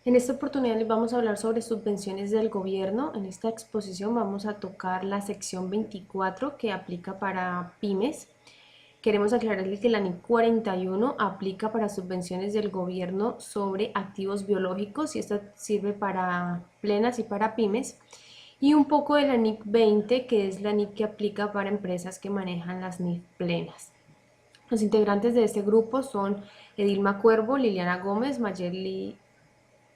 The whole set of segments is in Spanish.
En esta oportunidad les vamos a hablar sobre subvenciones del gobierno. En esta exposición vamos a tocar la sección 24 que aplica para pymes. Queremos aclararles que la NIC 41 aplica para subvenciones del gobierno sobre activos biológicos y esta sirve para plenas y para pymes. Y un poco de la NIC 20, que es la NIC que aplica para empresas que manejan las NIC plenas. Los integrantes de este grupo son Edilma Cuervo, Liliana Gómez, Mayerly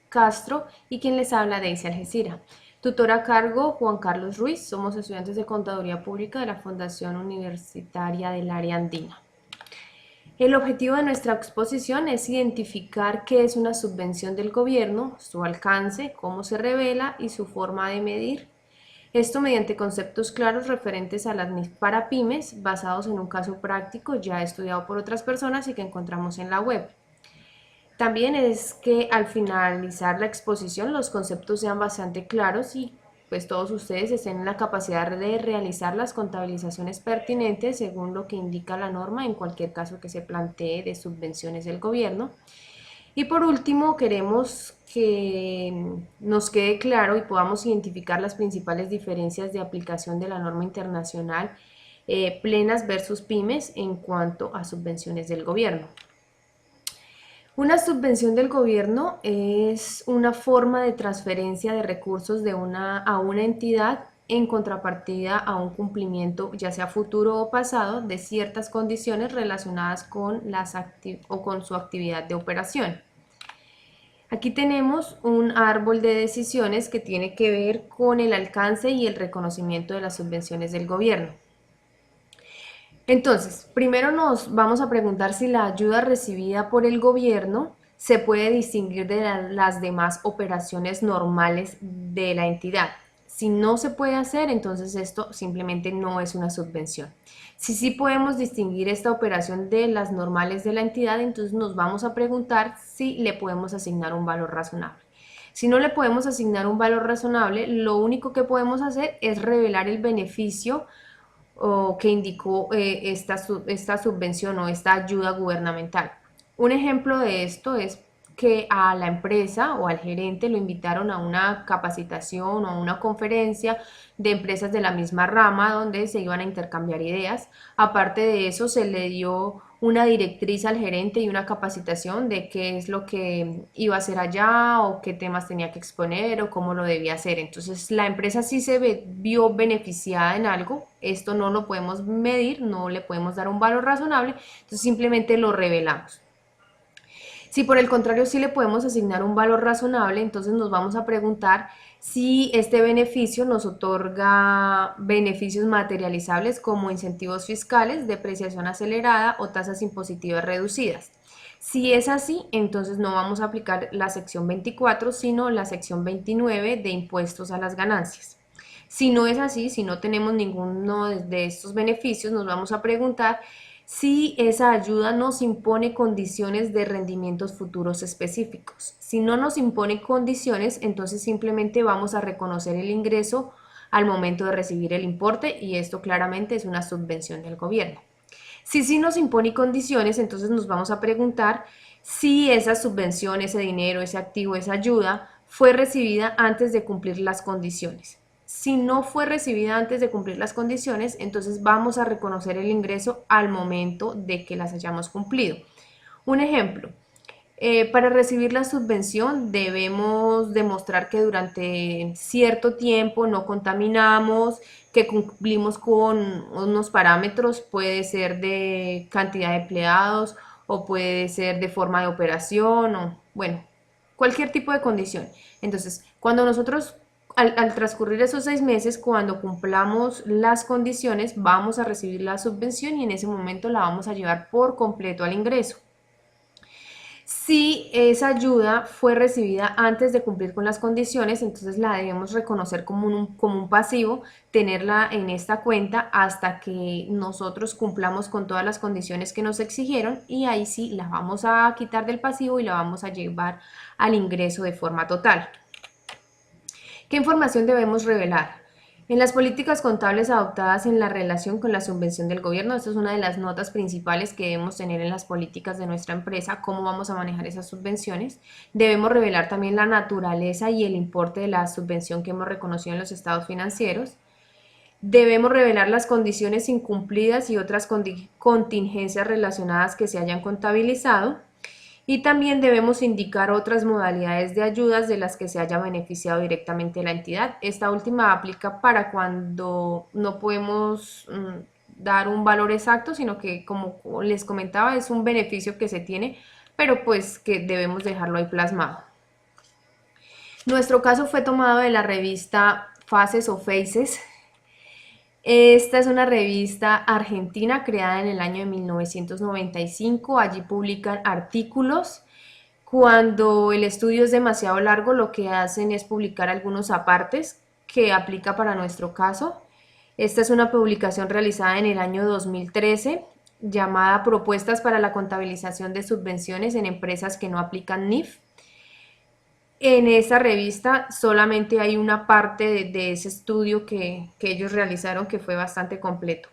Castro y quien les habla, Daisy Algeciras. Tutora a cargo, Juan Carlos Ruiz. Somos estudiantes de Contaduría Pública de la Fundación Universitaria del Área Andina. El objetivo de nuestra exposición es identificar qué es una subvención del gobierno, su alcance, cómo se revela y su forma de medir. Esto mediante conceptos claros referentes a las NIC para pymes, basados en un caso práctico ya estudiado por otras personas y que encontramos en la web. También es que al finalizar la exposición los conceptos sean bastante claros y pues todos ustedes estén en la capacidad de realizar las contabilizaciones pertinentes según lo que indica la norma en cualquier caso que se plantee de subvenciones del gobierno. Y por último, queremos que nos quede claro y podamos identificar las principales diferencias de aplicación de la norma internacional plenas versus pymes en cuanto a subvenciones del gobierno. Una subvención del gobierno es una forma de transferencia de recursos a una entidad en contrapartida a un cumplimiento, ya sea futuro o pasado, de ciertas condiciones relacionadas con con su actividad de operación. Aquí tenemos un árbol de decisiones que tiene que ver con el alcance y el reconocimiento de las subvenciones del gobierno. Entonces, primero nos vamos a preguntar si la ayuda recibida por el gobierno se puede distinguir de las demás operaciones normales de la entidad. Si no se puede hacer, entonces esto simplemente no es una subvención. Si sí podemos distinguir esta operación de las normales de la entidad, entonces nos vamos a preguntar si le podemos asignar un valor razonable. Si no le podemos asignar un valor razonable, lo único que podemos hacer es revelar el beneficio o que indicó esta subvención o esta ayuda gubernamental. Un ejemplo de esto es que a la empresa o al gerente lo invitaron a una capacitación o a una conferencia de empresas de la misma rama donde se iban a intercambiar ideas. Aparte de eso, se le dio una directriz al gerente y una capacitación de qué es lo que iba a hacer allá o qué temas tenía que exponer o cómo lo debía hacer. Entonces la empresa sí vio beneficiada en algo, esto no lo podemos medir, no le podemos dar un valor razonable, entonces simplemente lo revelamos. Si por el contrario sí le podemos asignar un valor razonable, entonces nos vamos a preguntar si este beneficio nos otorga beneficios materializables como incentivos fiscales, depreciación acelerada o tasas impositivas reducidas. Si es así, entonces no vamos a aplicar la sección 24, sino la sección 29 de impuestos a las ganancias. Si no es así, si no tenemos ninguno de estos beneficios, nos vamos a preguntar si esa ayuda nos impone condiciones de rendimientos futuros específicos. Si no nos impone condiciones, entonces simplemente vamos a reconocer el ingreso al momento de recibir el importe y esto claramente es una subvención del gobierno. Si sí nos impone condiciones, entonces nos vamos a preguntar si esa subvención, ese dinero, ese activo, esa ayuda fue recibida antes de cumplir las condiciones. Si no fue recibida antes de cumplir las condiciones, entonces vamos a reconocer el ingreso al momento de que las hayamos cumplido. Un ejemplo, para recibir la subvención debemos demostrar que durante cierto tiempo no contaminamos, que cumplimos con unos parámetros, puede ser de cantidad de empleados o puede ser de forma de operación o bueno, cualquier tipo de condición. Entonces, cuando nosotros al transcurrir esos 6 meses, cuando cumplamos las condiciones, vamos a recibir la subvención y en ese momento la vamos a llevar por completo al ingreso. Si esa ayuda fue recibida antes de cumplir con las condiciones, entonces la debemos reconocer como un pasivo, tenerla en esta cuenta hasta que nosotros cumplamos con todas las condiciones que nos exigieron y ahí sí la vamos a quitar del pasivo y la vamos a llevar al ingreso de forma total. ¿Qué información debemos revelar? En las políticas contables adoptadas en la relación con la subvención del gobierno, esta es una de las notas principales que debemos tener en las políticas de nuestra empresa, cómo vamos a manejar esas subvenciones. Debemos revelar también la naturaleza y el importe de la subvención que hemos reconocido en los estados financieros. Debemos revelar las condiciones incumplidas y otras contingencias relacionadas que se hayan contabilizado. Y también debemos indicar otras modalidades de ayudas de las que se haya beneficiado directamente la entidad. Esta última aplica para cuando no podemos dar un valor exacto, sino que, como les comentaba, es un beneficio que se tiene, pero pues que debemos dejarlo ahí plasmado. Nuestro caso fue tomado de la revista Faces o Faces. Esta es una revista argentina creada en el año de 1995. Allí publican artículos. Cuando el estudio es demasiado largo, lo que hacen es publicar algunos apartes que aplica para nuestro caso. Esta es una publicación realizada en el año 2013 llamada Propuestas para la contabilización de subvenciones en empresas que no aplican NIF. En esa revista solamente hay una parte de ese estudio que ellos realizaron que fue bastante completo.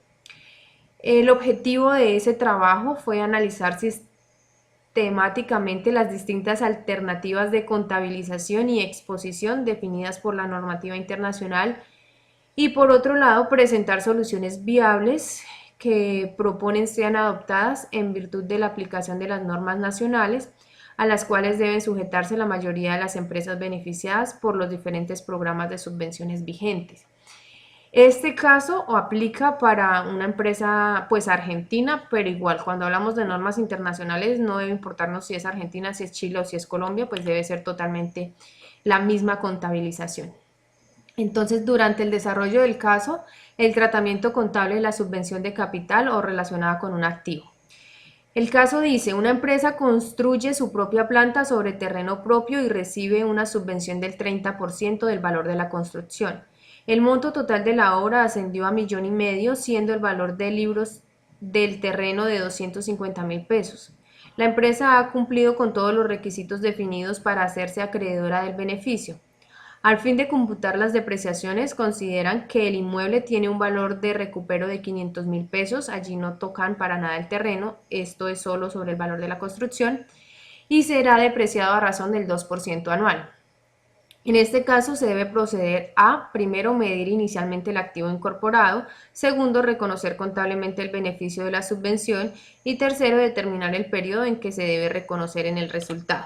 El objetivo de ese trabajo fue analizar sistemáticamente las distintas alternativas de contabilización y exposición definidas por la normativa internacional y, por otro lado, presentar soluciones viables que proponen sean adoptadas en virtud de la aplicación de las normas nacionales a las cuales deben sujetarse la mayoría de las empresas beneficiadas por los diferentes programas de subvenciones vigentes. Este caso aplica para una empresa pues argentina, pero igual cuando hablamos de normas internacionales no debe importarnos si es Argentina, si es Chile o si es Colombia, pues debe ser totalmente la misma contabilización. Entonces, durante el desarrollo del caso, el tratamiento contable de la subvención de capital o relacionada con un activo. El caso dice, una empresa construye su propia planta sobre terreno propio y recibe una subvención del 30% del valor de la construcción. El monto total de la obra ascendió a 1,5 millones, siendo el valor de libros del terreno de 250.000 pesos. La empresa ha cumplido con todos los requisitos definidos para hacerse acreedora del beneficio. Al fin de computar las depreciaciones, consideran que el inmueble tiene un valor de recupero de 500.000 pesos, allí no tocan para nada el terreno, esto es solo sobre el valor de la construcción, y será depreciado a razón del 2% anual. En este caso se debe proceder a, primero, medir inicialmente el activo incorporado, segundo, reconocer contablemente el beneficio de la subvención y tercero, determinar el periodo en que se debe reconocer en el resultado.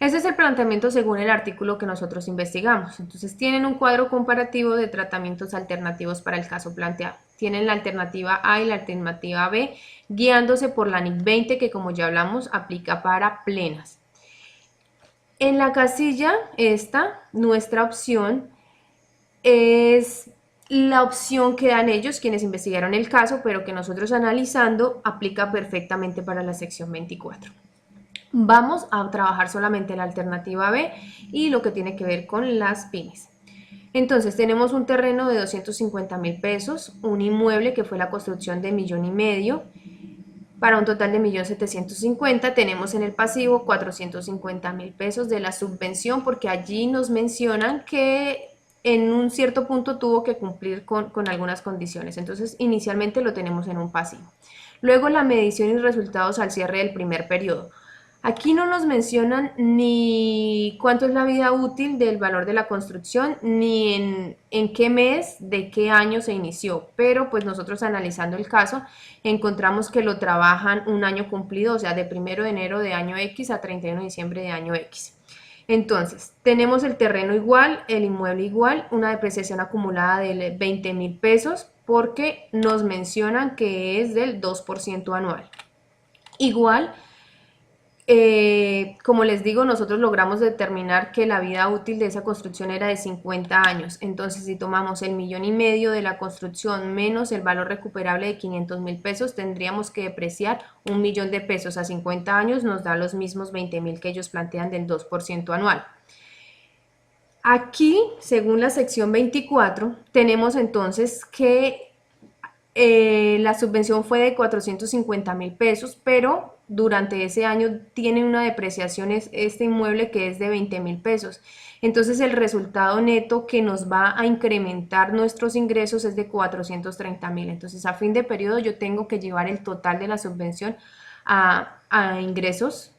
Este es el planteamiento según el artículo que nosotros investigamos. Entonces tienen un cuadro comparativo de tratamientos alternativos para el caso planteado. Tienen la alternativa A y la alternativa B, guiándose por la NIC 20 que, como ya hablamos, aplica para plenas. En la casilla esta, nuestra opción es la opción que dan ellos, quienes investigaron el caso, pero que nosotros analizando aplica perfectamente para la sección 24. Vamos a trabajar solamente la alternativa B y lo que tiene que ver con las pymes. Entonces tenemos un terreno de 250.000 pesos, un inmueble que fue la construcción de 1,5 millones, para un total de 1.750.000. Tenemos en el pasivo 450.000 pesos de la subvención, porque allí nos mencionan que en un cierto punto tuvo que cumplir con algunas condiciones. Entonces inicialmente lo tenemos en un pasivo. Luego la medición y resultados al cierre del primer periodo. Aquí no nos mencionan ni cuánto es la vida útil del valor de la construcción, ni en qué mes, de qué año se inició, pero pues nosotros analizando el caso encontramos que lo trabajan un año cumplido, o sea, de 1 de enero de año X a 31 de diciembre de año X. Entonces, tenemos el terreno igual, el inmueble igual, una depreciación acumulada de 20.000 pesos, porque nos mencionan que es del 2% anual. Igual, como les digo, nosotros logramos determinar que la vida útil de esa construcción era de 50 años. Entonces, si tomamos el 1,5 millones de la construcción menos el valor recuperable de 500.000 pesos, tendríamos que depreciar 1 millón de pesos a 50 años, nos da los mismos 20.000 que ellos plantean del 2% anual. Aquí, según la sección 24, tenemos entonces que la subvención fue de 450.000 pesos, pero durante ese año tiene una depreciación este inmueble que es de 20.000 pesos. Entonces el resultado neto que nos va a incrementar nuestros ingresos es de 430.000. Entonces a fin de periodo yo tengo que llevar el total de la subvención a ingresos,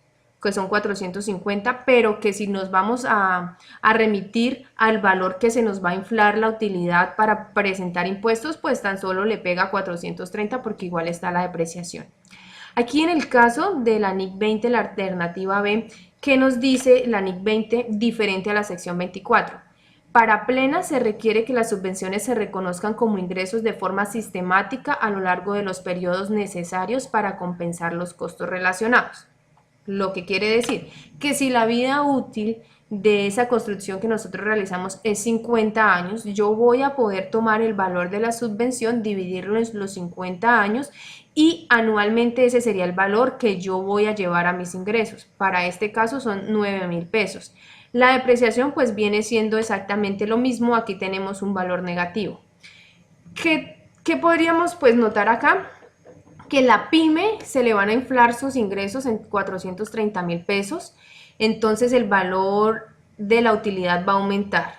que son 450, pero que si nos vamos a remitir al valor que se nos va a inflar la utilidad para presentar impuestos, pues tan solo le pega 430 porque igual está la depreciación. Aquí en el caso de la NIC 20, la alternativa B, ¿qué nos dice la NIC 20 diferente a la sección 24? Para plena se requiere que las subvenciones se reconozcan como ingresos de forma sistemática a lo largo de los periodos necesarios para compensar los costos relacionados. Lo que quiere decir que si la vida útil de esa construcción que nosotros realizamos es 50 años, yo voy a poder tomar el valor de la subvención, dividirlo en los 50 años y anualmente ese sería el valor que yo voy a llevar a mis ingresos. Para este caso son 9.000 pesos. La depreciación pues viene siendo exactamente lo mismo, aquí tenemos un valor negativo. ¿Qué podríamos pues notar acá? Que la pyme se le van a inflar sus ingresos en 430.000 pesos, entonces el valor de la utilidad va a aumentar.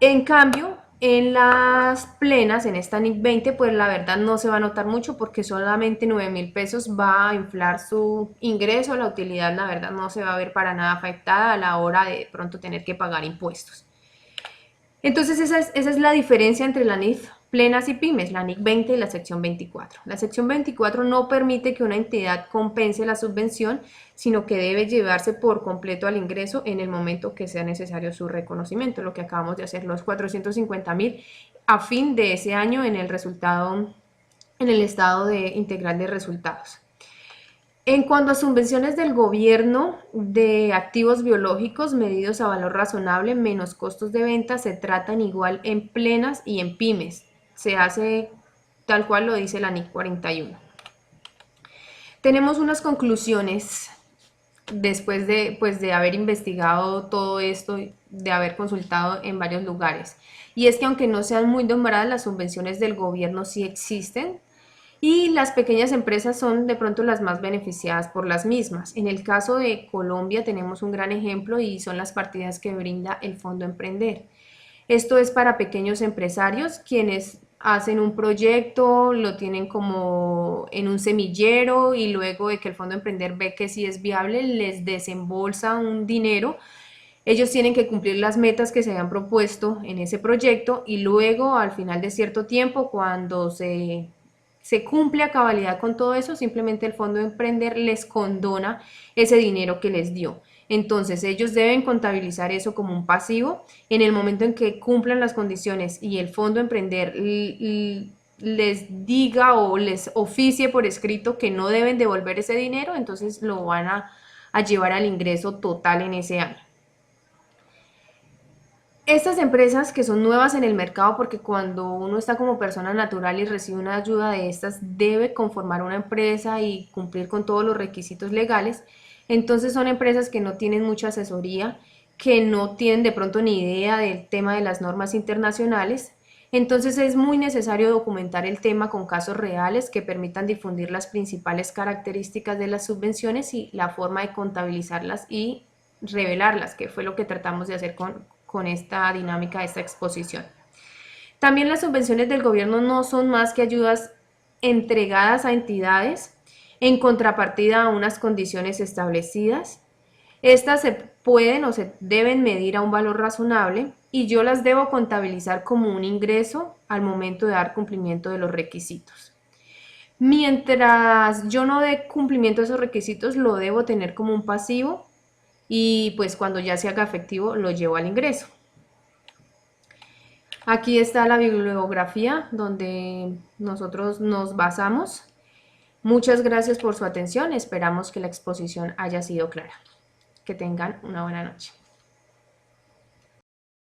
En cambio, en las plenas, en esta NIC 20, pues la verdad no se va a notar mucho porque solamente 9.000 pesos va a inflar su ingreso, la utilidad la verdad no se va a ver para nada afectada a la hora de pronto tener que pagar impuestos. Entonces esa es la diferencia entre la NIC plenas y pymes, la NIC 20 y la sección 24. La sección 24 no permite que una entidad compense la subvención, sino que debe llevarse por completo al ingreso en el momento que sea necesario su reconocimiento, lo que acabamos de hacer, los 450.000 a fin de ese año en el resultado, en el estado integral de resultados. En cuanto a subvenciones del gobierno de activos biológicos medidos a valor razonable menos costos de venta, se tratan igual en plenas y en pymes. Se hace tal cual lo dice la NIC 41. Tenemos unas conclusiones después de haber investigado todo esto, de haber consultado en varios lugares. Y es que aunque no sean muy nombradas, las subvenciones del gobierno sí existen. Y las pequeñas empresas son de pronto las más beneficiadas por las mismas. En el caso de Colombia tenemos un gran ejemplo y son las partidas que brinda el Fondo Emprender. Esto es para pequeños empresarios quienes hacen un proyecto, lo tienen como en un semillero y luego de que el Fondo Emprender ve que sí es viable, les desembolsa un dinero. Ellos tienen que cumplir las metas que se habían propuesto en ese proyecto y luego al final de cierto tiempo, cuando se cumple a cabalidad con todo eso, simplemente el Fondo Emprender les condona ese dinero que les dio. Entonces ellos deben contabilizar eso como un pasivo. En el momento en que cumplan las condiciones y el Fondo Emprender les diga o les oficie por escrito que no deben devolver ese dinero, entonces lo van a llevar al ingreso total en ese año. Estas empresas que son nuevas en el mercado, porque cuando uno está como persona natural y recibe una ayuda de estas, debe conformar una empresa y cumplir con todos los requisitos legales, entonces son empresas que no tienen mucha asesoría, que no tienen de pronto ni idea del tema de las normas internacionales, entonces es muy necesario documentar el tema con casos reales que permitan difundir las principales características de las subvenciones y la forma de contabilizarlas y revelarlas, que fue lo que tratamos de hacer con esta dinámica, esta exposición. También las subvenciones del gobierno no son más que ayudas entregadas a entidades en contrapartida a unas condiciones establecidas. Estas se pueden o se deben medir a un valor razonable y yo las debo contabilizar como un ingreso al momento de dar cumplimiento de los requisitos. Mientras yo no dé cumplimiento de esos requisitos, lo debo tener como un pasivo y pues cuando ya se haga efectivo lo llevo al ingreso. Aquí está la bibliografía donde nosotros nos basamos. Muchas gracias por su atención, esperamos que la exposición haya sido clara. Que tengan una buena noche.